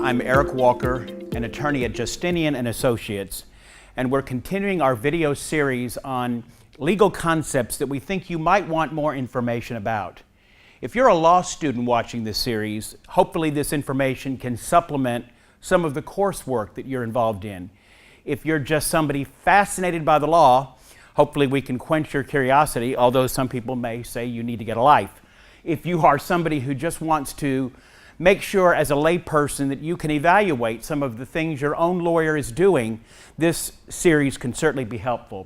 I'm Erik Walker, an attorney at Justinian and Associates, and we're continuing our video series on legal concepts that we think you might want more information about. If you're a law student watching this series, hopefully this information can supplement some of the coursework that you're involved in. If you're just somebody fascinated by the law, hopefully we can quench your curiosity, although some people may say you need to get a life. If you are somebody who just wants to make sure as a layperson that you can evaluate some of the things your own lawyer is doing, this series can certainly be helpful.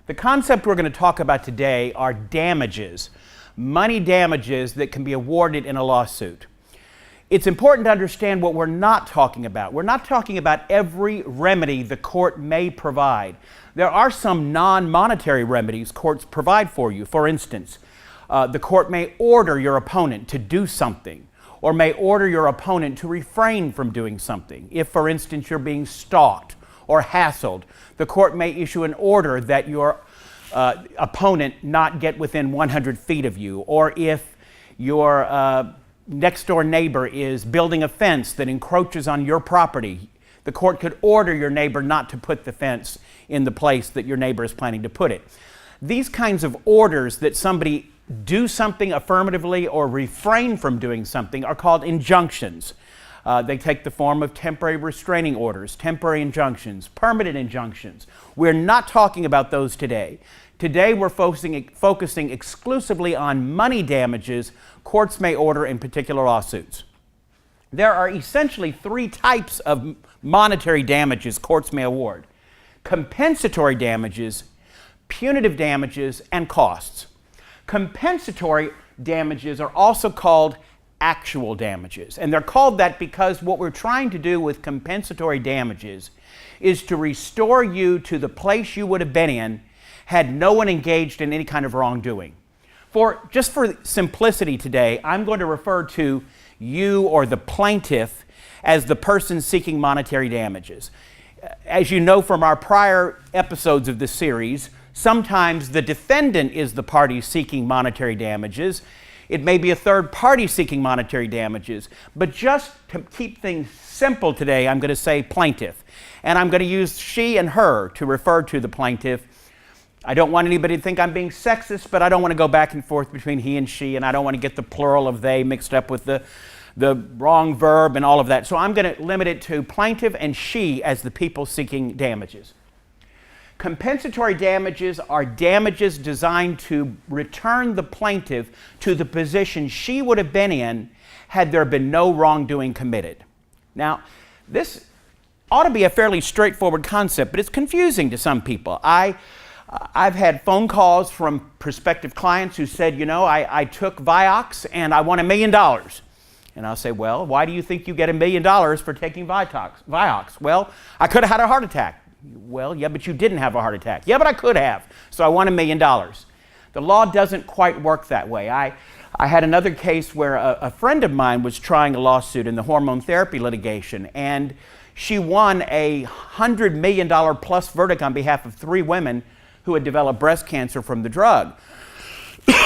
The concept we're going to talk about today are damages, money damages that can be awarded in a lawsuit. It's important to understand what we're not talking about. We're not talking about every remedy the court may provide. There are some non-monetary remedies courts provide for you. For instance, the court may order your opponent to do something, or may order your opponent to refrain from doing something. If, for instance, you're being stalked or hassled, the court may issue an order that your opponent not get within 100 feet of you, or if your next-door neighbor is building a fence that encroaches on your property, the court could order your neighbor not to put the fence in the place that your neighbor is planning to put it. These kinds of orders that somebody do something affirmatively or refrain from doing something are called injunctions. They take the form of temporary restraining orders, temporary injunctions, permanent injunctions. We're not talking about those today. Today we're focusing exclusively on money damages courts may order in particular lawsuits. There are essentially three types of monetary damages courts may award: compensatory damages, punitive damages, and costs. Compensatory damages are also called actual damages, and they're called that because what we're trying to do with compensatory damages is to restore you to the place you would have been in had no one engaged in any kind of wrongdoing. Just for simplicity today, I'm going to refer to you or the plaintiff as the person seeking monetary damages. As you know from our prior episodes of this series, sometimes the defendant is the party seeking monetary damages. It may be a third party seeking monetary damages. But just to keep things simple today, I'm going to say plaintiff. And I'm going to use she and her to refer to the plaintiff. I don't want anybody to think I'm being sexist, but I don't want to go back and forth between he and she, and I don't want to get the plural of they mixed up with the wrong verb and all of that. So I'm going to limit it to plaintiff and she as the people seeking damages. Compensatory damages are damages designed to return the plaintiff to the position she would have been in had there been no wrongdoing committed. Now, this ought to be a fairly straightforward concept, but it's confusing to some people. I've had phone calls from prospective clients who said, you know, I took Vioxx and I won $1 million. And I'll say, well, why do you think you get $1 million for taking Vioxx? Well, I could have had a heart attack. Well, yeah, but you didn't have a heart attack. Yeah, but I could have, so I won $1 million. The law doesn't quite work that way. I had another case where a friend of mine was trying a lawsuit in the hormone therapy litigation, and she won a $100 million plus verdict on behalf of 3 women who had developed breast cancer from the drug.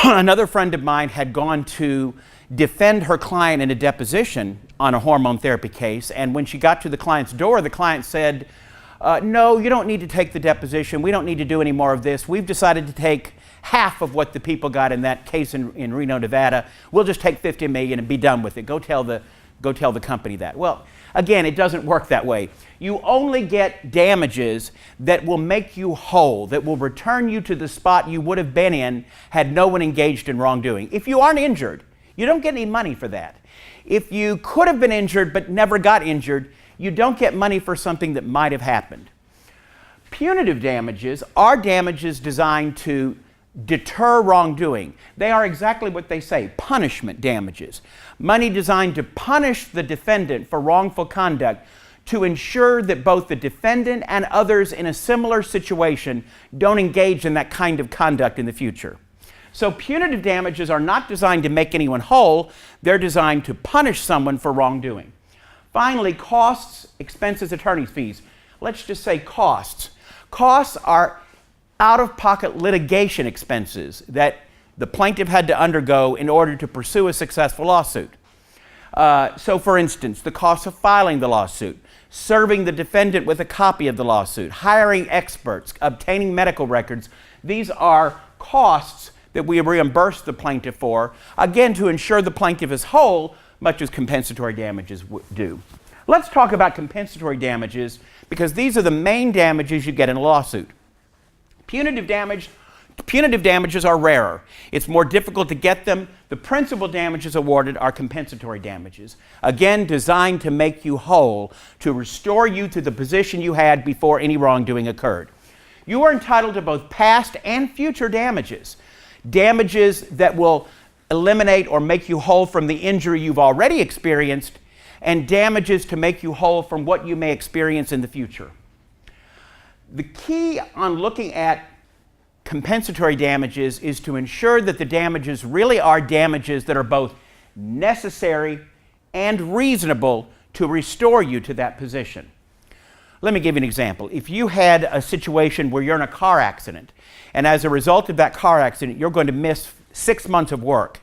Another friend of mine had gone to defend her client in a deposition on a hormone therapy case, and when she got to the client's door, the client said, no, you don't need to take the deposition. We don't need to do any more of this. We've decided to take half of what the people got in that case in Reno, Nevada. We'll just take $50 million and be done with it. Go tell the company that. Well, again, it doesn't work that way. You only get damages that will make you whole, that will return you to the spot you would have been in had no one engaged in wrongdoing. If you aren't injured, you don't get any money for that. If you could have been injured but never got injured, you don't get money for something that might have happened. Punitive damages are damages designed to deter wrongdoing. They are exactly what they say, punishment damages. Money designed to punish the defendant for wrongful conduct to ensure that both the defendant and others in a similar situation don't engage in that kind of conduct in the future. So punitive damages are not designed to make anyone whole. They're designed to punish someone for wrongdoing. Finally, costs, expenses, attorney's fees. Let's just say costs. Costs are out-of-pocket litigation expenses that the plaintiff had to undergo in order to pursue a successful lawsuit. So for instance, the cost of filing the lawsuit, serving the defendant with a copy of the lawsuit, hiring experts, obtaining medical records. These are costs that we reimburse the plaintiff for, again, to ensure the plaintiff is whole, much as compensatory damages do. Let's talk about compensatory damages, because these are the main damages you get in a lawsuit. Punitive damages are rarer. It's more difficult to get them. The principal damages awarded are compensatory damages, again designed to make you whole, to restore you to the position you had before any wrongdoing occurred. You are entitled to both past and future damages. Damages that will eliminate or make you whole from the injury you've already experienced, and damages to make you whole from what you may experience in the future. The key on looking at compensatory damages is to ensure that the damages really are damages that are both necessary and reasonable to restore you to that position. Let me give you an example. If you had a situation where you're in a car accident, and as a result of that car accident, you're going to miss 6 months of work,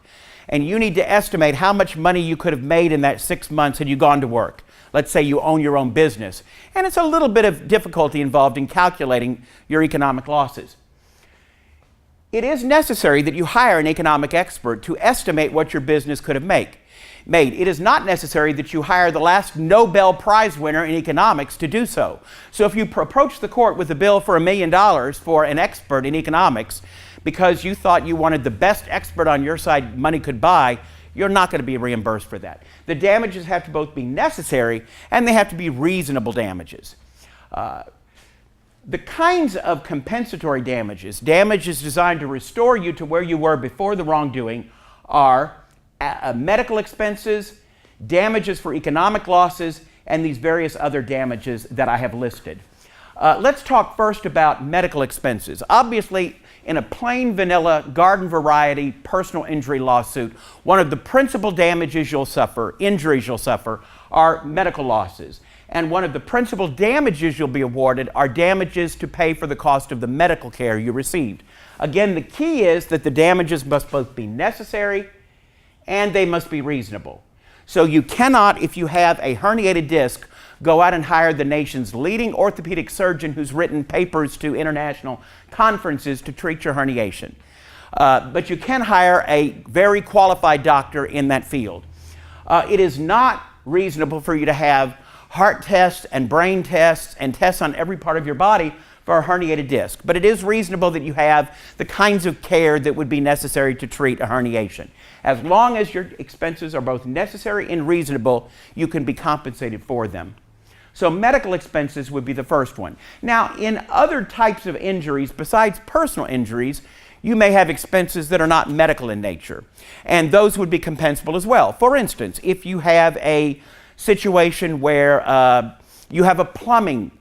and you need to estimate how much money you could have made in that 6 months had you gone to work. Let's say you own your own business, and it's a little bit of difficulty involved in calculating your economic losses. It is necessary that you hire an economic expert to estimate what your business could have made. It is not necessary that you hire the last Nobel Prize winner in economics to do so. So if you approach the court with a bill for $1 million for an expert in economics because you thought you wanted the best expert on your side money could buy, you're not going to be reimbursed for that. The damages have to both be necessary and they have to be reasonable damages. The kinds of compensatory damages designed to restore you to where you were before the wrongdoing, are medical expenses, damages for economic losses, and these various other damages that I have listed. Let's talk first about medical expenses. Obviously, in a plain vanilla garden variety personal injury lawsuit, one of the principal injuries you'll suffer, are medical losses. And one of the principal damages you'll be awarded are damages to pay for the cost of the medical care you received. Again, the key is that the damages must both be necessary and they must be reasonable. So you cannot, if you have a herniated disc, go out and hire the nation's leading orthopedic surgeon who's written papers to international conferences to treat your herniation. But you can hire a very qualified doctor in that field. It is not reasonable for you to have heart tests and brain tests and tests on every part of your body for a herniated disc. But it is reasonable that you have the kinds of care that would be necessary to treat a herniation. As long as your expenses are both necessary and reasonable, you can be compensated for them. So medical expenses would be the first one. Now, in other types of injuries, besides personal injuries, you may have expenses that are not medical in nature, and those would be compensable as well. For instance, if you have a situation where you have a plumbing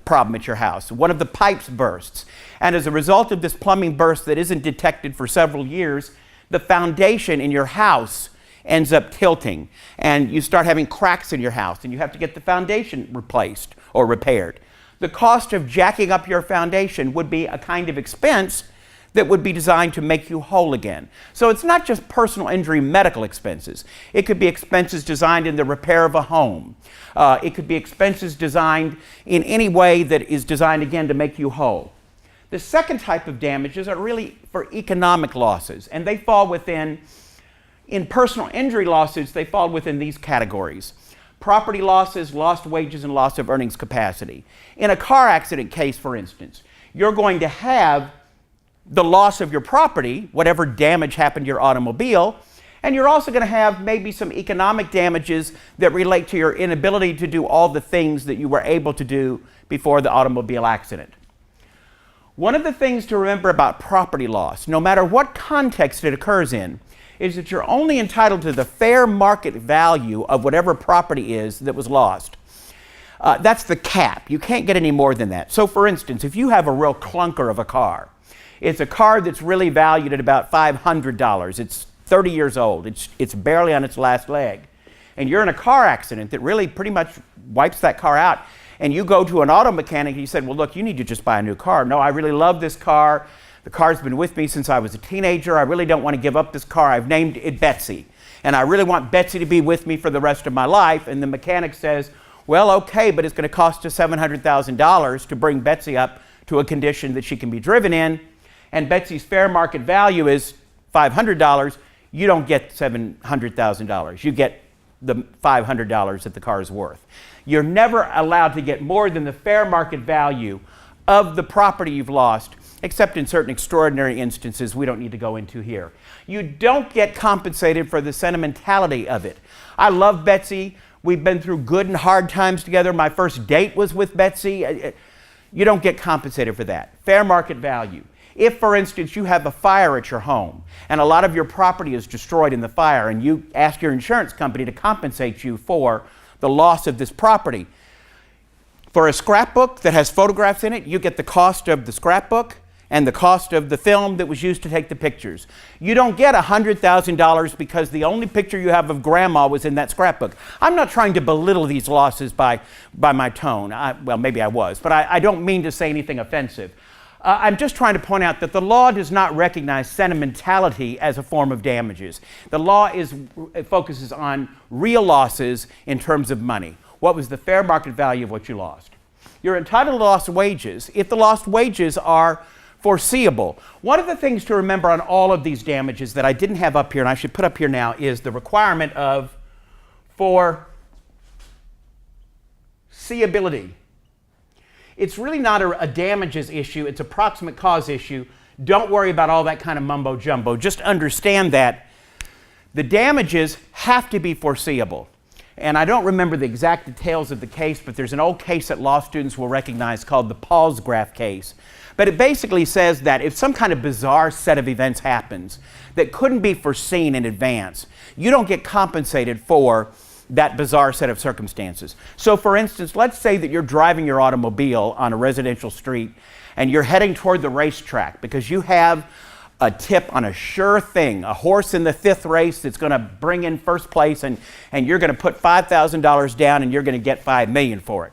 problem at your house, one of the pipes bursts, and as a result of this plumbing burst that isn't detected for several years, the foundation in your house ends up tilting, and you start having cracks in your house, and you have to get the foundation replaced or repaired. The cost of jacking up your foundation would be a kind of expense that would be designed to make you whole again. So it's not just personal injury medical expenses. It could be expenses designed in the repair of a home. It could be expenses designed in any way that is designed, again, to make you whole. The second type of damages are really for economic losses, and they fall within, in personal injury lawsuits, they fall within these categories: property losses, lost wages, and loss of earnings capacity. In a car accident case, for instance, you're going to have the loss of your property, whatever damage happened to your automobile, and you're also going to have maybe some economic damages that relate to your inability to do all the things that you were able to do before the automobile accident. One of the things to remember about property loss, no matter what context it occurs in, is that you're only entitled to the fair market value of whatever property is that was lost. That's the cap. You can't get any more than that. So for instance, if you have a real clunker of a car, it's a car that's really valued at about $500. It's 30 years old. It's barely on its last leg. And you're in a car accident that really pretty much wipes that car out. And you go to an auto mechanic and you said, well, look, you need to just buy a new car. No, I really love this car. The car's been with me since I was a teenager. I really don't want to give up this car. I've named it Betsy. and I really want Betsy to be with me for the rest of my life. And the mechanic says, well, okay, but it's going to cost us $700,000 to bring Betsy up to a condition that she can be driven in, and Betsy's fair market value is $500. You don't get $700,000. You get the $500 that the car is worth. You're never allowed to get more than the fair market value of the property you've lost, except in certain extraordinary instances we don't need to go into here. You don't get compensated for the sentimentality of it. I love Betsy. We've been through good and hard times together. My first date was with Betsy. You don't get compensated for that. Fair market value. If, for instance, you have a fire at your home and a lot of your property is destroyed in the fire and you ask your insurance company to compensate you for the loss of this property, for a scrapbook that has photographs in it, you get the cost of the scrapbook and the cost of the film that was used to take the pictures. You don't get $100,000 because the only picture you have of grandma was in that scrapbook. I'm not trying to belittle these losses by my tone. Well, maybe I was, but I don't mean to say anything offensive. I'm just trying to point out that the law does not recognize sentimentality as a form of damages. The law focuses on real losses in terms of money. What was the fair market value of what you lost? You're entitled to lost wages if the lost wages are foreseeable. One of the things to remember on all of these damages that I didn't have up here and I should put up here now is the requirement of foreseeability. It's really not a damages issue, it's a proximate cause issue. Don't worry about all that kind of mumbo jumbo. Just understand that the damages have to be foreseeable. And I don't remember the exact details of the case, but there's an old case that law students will recognize called the Palsgraf case. But it basically says that if some kind of bizarre set of events happens that couldn't be foreseen in advance, you don't get compensated for that bizarre set of circumstances. So for instance, let's say that you're driving your automobile on a residential street and you're heading toward the racetrack because you have a tip on a sure thing, a horse in the 5th race that's going to bring in first place, and you're going to put $5,000 down and you're going to get $5 million for it.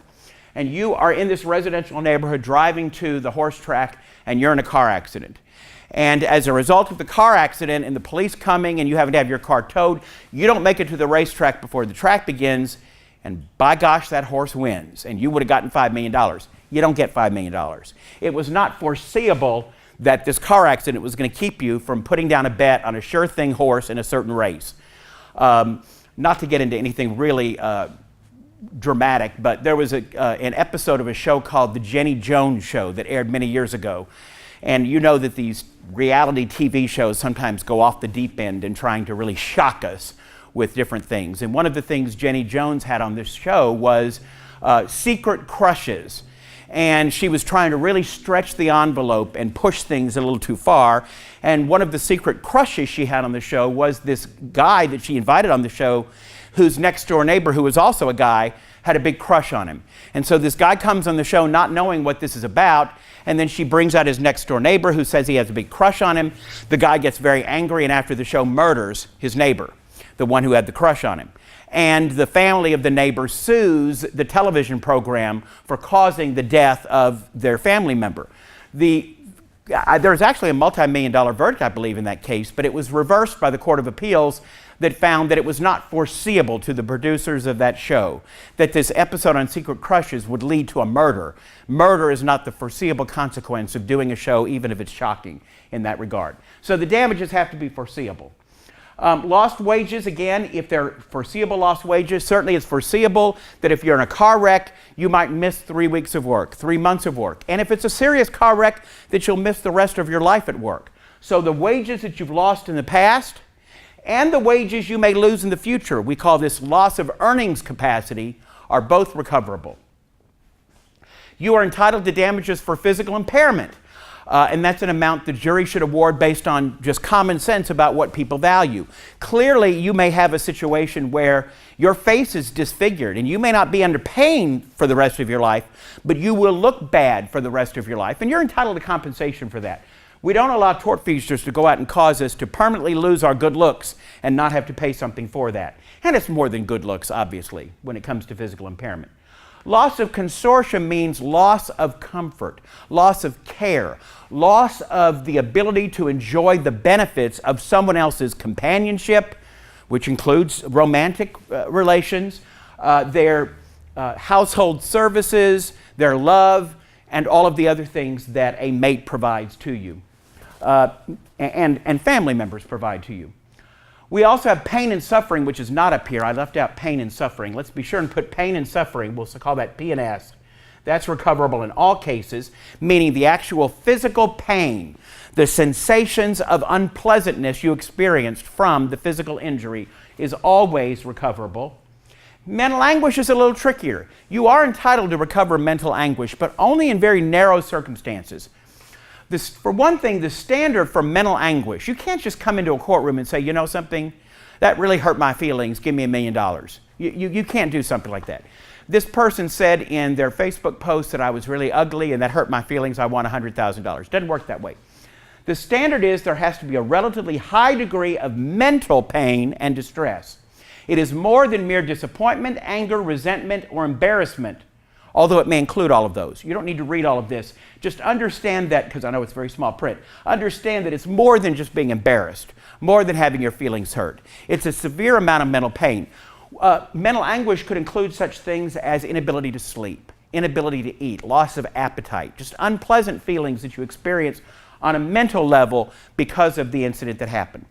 And you are in this residential neighborhood driving to the horse track and you're in a car accident. And as a result of the car accident and the police coming and you having to have your car towed, you don't make it to the racetrack before the track begins, and by gosh, that horse wins, and you would have gotten $5 million. You don't get $5 million. It was not foreseeable that this car accident was going to keep you from putting down a bet on a sure thing horse in a certain race. Not to get into anything really dramatic, but there was an episode of a show called The Jenny Jones Show that aired many years ago. And you know that these reality TV shows sometimes go off the deep end in trying to really shock us with different things. And one of the things Jenny Jones had on this show was secret crushes. And she was trying to really stretch the envelope and push things a little too far. And one of the secret crushes she had on the show was this guy that she invited on the show, whose next door neighbor, who was also a guy, had a big crush on him. And so this guy comes on the show not knowing what this is about, and then she brings out his next door neighbor who says he has a big crush on him. The guy gets very angry and after the show murders his neighbor, the one who had the crush on him. And the family of the neighbor sues the television program for causing the death of their family member. There's actually a multi-million-dollar verdict, I believe, in that case, but it was reversed by the Court of Appeals that found that it was not foreseeable to the producers of that show that this episode on secret crushes would lead to a murder. Murder is not the foreseeable consequence of doing a show, even if it's shocking in that regard. So the damages have to be foreseeable. Lost wages, again, if they're foreseeable lost wages, certainly it's foreseeable that if you're in a car wreck, you might miss 3 weeks of work, 3 months of work. And if it's a serious car wreck, that you'll miss the rest of your life at work. So the wages that you've lost in the past and the wages you may lose in the future, we call this loss of earnings capacity, are both recoverable. You are entitled to damages for physical impairment. And that's an amount the jury should award based on just common sense about what people value. Clearly, you may have a situation where your face is disfigured and you may not be under pain for the rest of your life, but you will look bad for the rest of your life, and you're entitled to compensation for that. We don't allow tortfeasors to go out and cause us to permanently lose our good looks and not have to pay something for that. And it's more than good looks, obviously, when it comes to physical impairment. Loss of consortium means loss of comfort, loss of care, loss of the ability to enjoy the benefits of someone else's companionship, which includes romantic relations, their household services, their love, and all of the other things that a mate provides to you, and family members provide to you. We also have pain and suffering, which is not up here. I left out pain and suffering. Let's be sure and put pain and suffering. We'll call that P and S. That's recoverable in all cases, meaning the actual physical pain, the sensations of unpleasantness you experienced from the physical injury is always recoverable. Mental anguish is a little trickier. You are entitled to recover mental anguish, but only in very narrow circumstances. For one thing, the standard for mental anguish, you can't just come into a courtroom and say, you know something, that really hurt my feelings, give me $1 million. You can't do something like that. This person said in their Facebook post that I was really ugly and that hurt my feelings, I want $100,000. Doesn't work that way. The standard is there has to be a relatively high degree of mental pain and distress. It is more than mere disappointment, anger, resentment, or embarrassment, although it may include all of those. You don't need to read all of this. Just understand that, because I know it's very small print, understand that it's more than just being embarrassed, more than having your feelings hurt. It's a severe amount of mental pain. Mental anguish could include such things as inability to sleep, inability to eat, loss of appetite, just unpleasant feelings that you experience on a mental level because of the incident that happened.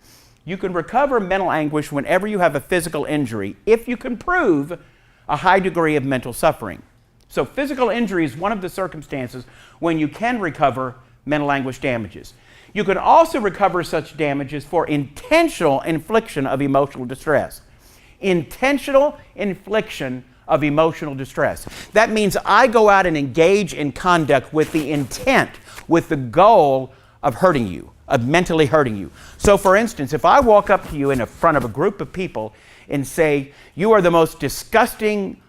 You can recover mental anguish whenever you have a physical injury if you can prove a high degree of mental suffering. So physical injury is one of the circumstances when you can recover mental anguish damages. You can also recover such damages for intentional infliction of emotional distress. Intentional infliction of emotional distress. That means I go out and engage in conduct with the intent, with the goal of hurting you, of mentally hurting you. So for instance, if I walk up to you in front of a group of people and say, you are the most disgusting,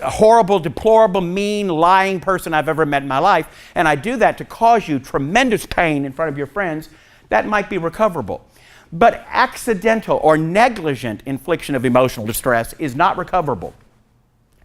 horrible, deplorable, mean, lying person I've ever met in my life, and I do that to cause you tremendous pain in front of your friends, that might be recoverable. But accidental or negligent infliction of emotional distress is not recoverable.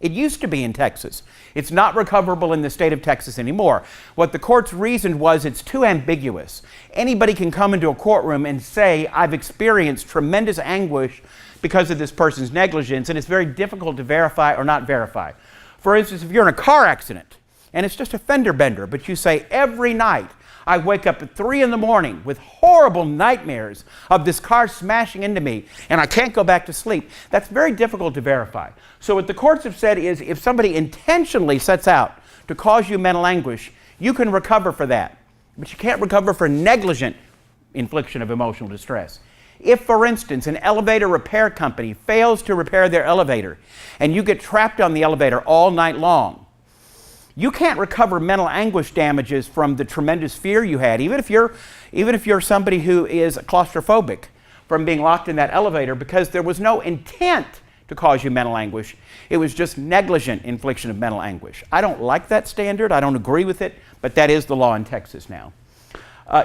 It used to be in Texas. It's not recoverable in the state of Texas anymore. What the courts reasoned was it's too ambiguous. Anybody can come into a courtroom and say, I've experienced tremendous anguish because of this person's negligence, and it's very difficult to verify or not verify. For instance, if you're in a car accident, and it's just a fender bender, but you say, every night I wake up at 3 in the morning with horrible nightmares of this car smashing into me, and I can't go back to sleep. That's very difficult to verify. So what the courts have said is if somebody intentionally sets out to cause you mental anguish, you can recover for that. But you can't recover for negligent infliction of emotional distress. If, for instance, an elevator repair company fails to repair their elevator, and you get trapped on the elevator all night long, you can't recover mental anguish damages from the tremendous fear you had, even if you're somebody who is claustrophobic, from being locked in that elevator, because there was no intent to cause you mental anguish. It was just negligent infliction of mental anguish. I don't like that standard. I don't agree with it, but that is the law in Texas now.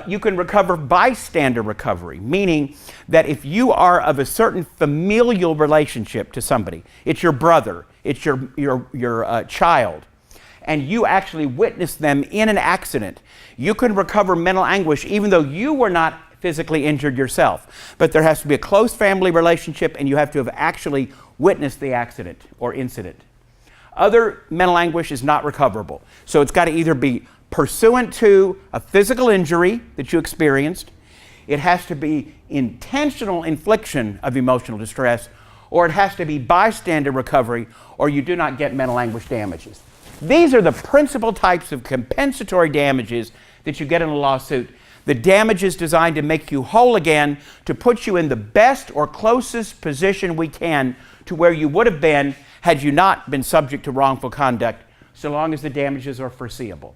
You can recover bystander recovery, meaning that if you are of a certain familial relationship to somebody, it's your brother, it's your child, and you actually witnessed them in an accident, you can recover mental anguish even though you were not physically injured yourself. But there has to be a close family relationship, and you have to have actually witnessed the accident or incident. Other mental anguish is not recoverable. So it's got to either be pursuant to a physical injury that you experienced, it has to be intentional infliction of emotional distress, or it has to be bystander recovery, or you do not get mental anguish damages. These are the principal types of compensatory damages that you get in a lawsuit. The damages designed to make you whole again, to put you in the best or closest position we can to where you would have been had you not been subject to wrongful conduct, so long as the damages are foreseeable.